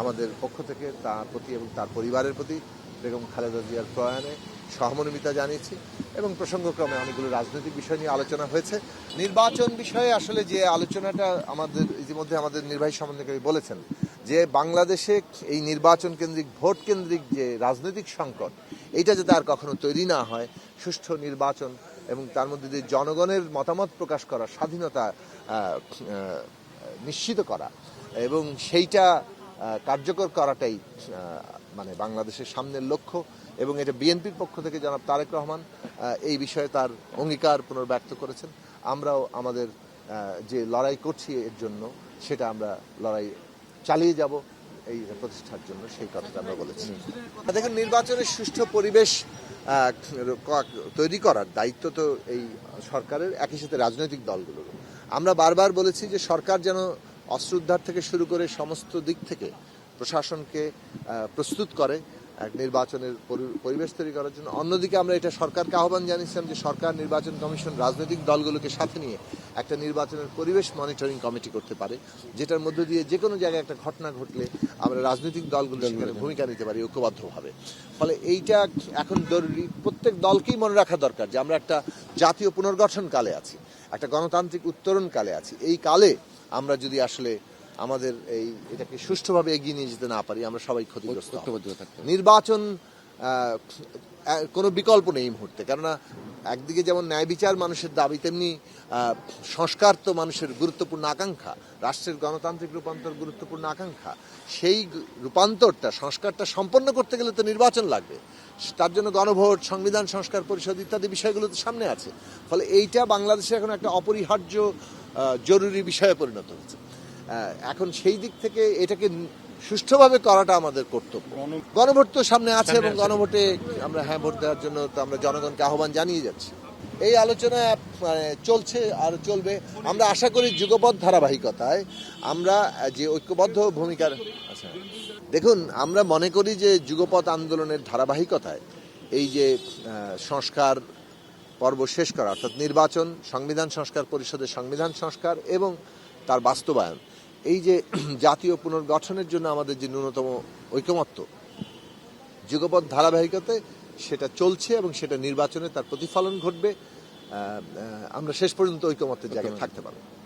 আমাদের পক্ষ থেকে তার প্রতি এবং তার পরিবারের প্রতি বেগম খালেদা জিয়ার প্রয়াণে সহমর্মিতা জানিয়েছি এবং প্রসঙ্গক্রমে অনেকগুলো রাজনৈতিক বিষয় নিয়ে আলোচনা হয়েছে। নির্বাচন বিষয়ে আসলে যে আলোচনাটা আমাদের ইতিমধ্যে আমাদের নির্বাহী সমন্বয়কারী বলেছেন যে বাংলাদেশে এই নির্বাচন কেন্দ্রিক ভোট কেন্দ্রিক যে রাজনৈতিক সংকট এইটা যাতে আর কখনো তৈরি না হয়, সুষ্ঠু নির্বাচন এবং তার মধ্যে দিয়ে জনগণের মতামত প্রকাশ করার স্বাধীনতা নিশ্চিত করা এবং সেইটা কার্যকর করাটাই মানে বাংলাদেশের সামনের লক্ষ্য এবং এটা বিএনপির পক্ষ থেকে জনাব তারেক রহমান এই বিষয়ে তার অঙ্গীকার পুনর্ব্যক্ত করেছেন। আমরাও আমাদের যে লড়াই করছি এর জন্য সেটা আমরা লড়াই চালিয়ে যাব এই প্রতিষ্ঠার জন্য, সেই কথাটা আমরা বলেছি। দেখুন, নির্বাচনের সুষ্ঠু পরিবেশ তৈরি করার দায়িত্ব তো এই সরকারের, একই সাথে রাজনৈতিক দলগুলোর। আমরা বারবার বলেছি যে সরকার যেন অস্ত্র উদ্ধার থেকে শুরু করে সমস্ত দিক থেকে প্রশাসনকে প্রস্তুত করে এক নির্বাচনের পরিবেশ তৈরি করার জন্য। অন্যদিকে আমরা এটা সরকারকে আহ্বান জানিয়েছিলাম যে সরকার, নির্বাচন কমিশন রাজনৈতিক দলগুলোকে সাথে নিয়ে একটা নির্বাচনের পরিবেশ মনিটরিং কমিটি করতে পারে, যেটার মধ্য দিয়ে যে কোনো জায়গায় একটা ঘটনা ঘটলে আমরা রাজনৈতিক দলগুলো সেখানে ভূমিকা নিতে পারি ঐক্যবদ্ধভাবে। ফলে এইটা এখন জরুরি, প্রত্যেক দলকেই মনে রাখা দরকার যে আমরা একটা জাতীয় পুনর্গঠন কালে আছি, একটা গণতান্ত্রিক উত্তরণ কালে আছি। এই কালে আমরা যদি আসলে আমাদের এটাকে সুষ্ঠুভাবে এগিয়ে নিয়ে যেতে না পারি, আমরা সবাই ক্ষতিগ্রস্ত হব। নির্বাচন কোনো বিকল্প নেই এই মুহূর্তে, কেননা একদিকে যেমন ন্যায় বিচার মানুষের দাবি, তেমনি সংস্কার তো মানুষের গুরুত্বপূর্ণ আকাঙ্ক্ষা, রাষ্ট্রের গণতান্ত্রিক রূপান্তর গুরুত্বপূর্ণ আকাঙ্ক্ষা। সেই রূপান্তরটা, সংস্কারটা সম্পন্ন করতে গেলে তো নির্বাচন লাগবে। তার জন্য গণভোট, সংবিধান সংস্কার পরিষদ ইত্যাদি বিষয়গুলো তো সামনে আছে। ফলে এইটা বাংলাদেশে এখন একটা অপরিহার্য জরুরি বিষয়ে পরিণত হচ্ছে। এখন সেই দিক থেকে এটাকে সুষ্ঠুভাবে করাটা আমাদের কর্তব্য। গণভোট তো সামনে আছে এবং গণভোটে আমরা হ্যাঁ ভোট দেওয়ার জন্য তো আমরা জনগণকে আহ্বান জানিয়ে যাচ্ছি। এই আলোচনা চলছে আর চলবে। আমরা আশা করি যুগপৎ ধারাবাহিকতায় আমরা যে ঐক্যবদ্ধ ভূমিকার, আচ্ছা দেখুন, আমরা মনে করি যে যুগপৎ আন্দোলনের ধারাবাহিকতায় এই যে সংস্কার পর্ব শেষ করা, অর্থাৎ নির্বাচন, সংবিধান সংস্কার পরিষদের সংবিধান সংস্কার এবং তার বাস্তবায়ন, এই যে জাতীয় পুনর্গঠনের জন্য আমাদের যে ন্যূনতম ঐকমত্য, যুগপৎ ধারাবাহিকতায় সেটা চলছে এবং সেটা নির্বাচনে তার প্রতিফলন ঘটবে। আমরা শেষ পর্যন্ত ঐকমত্যের জায়গায় থাকতে পারবো।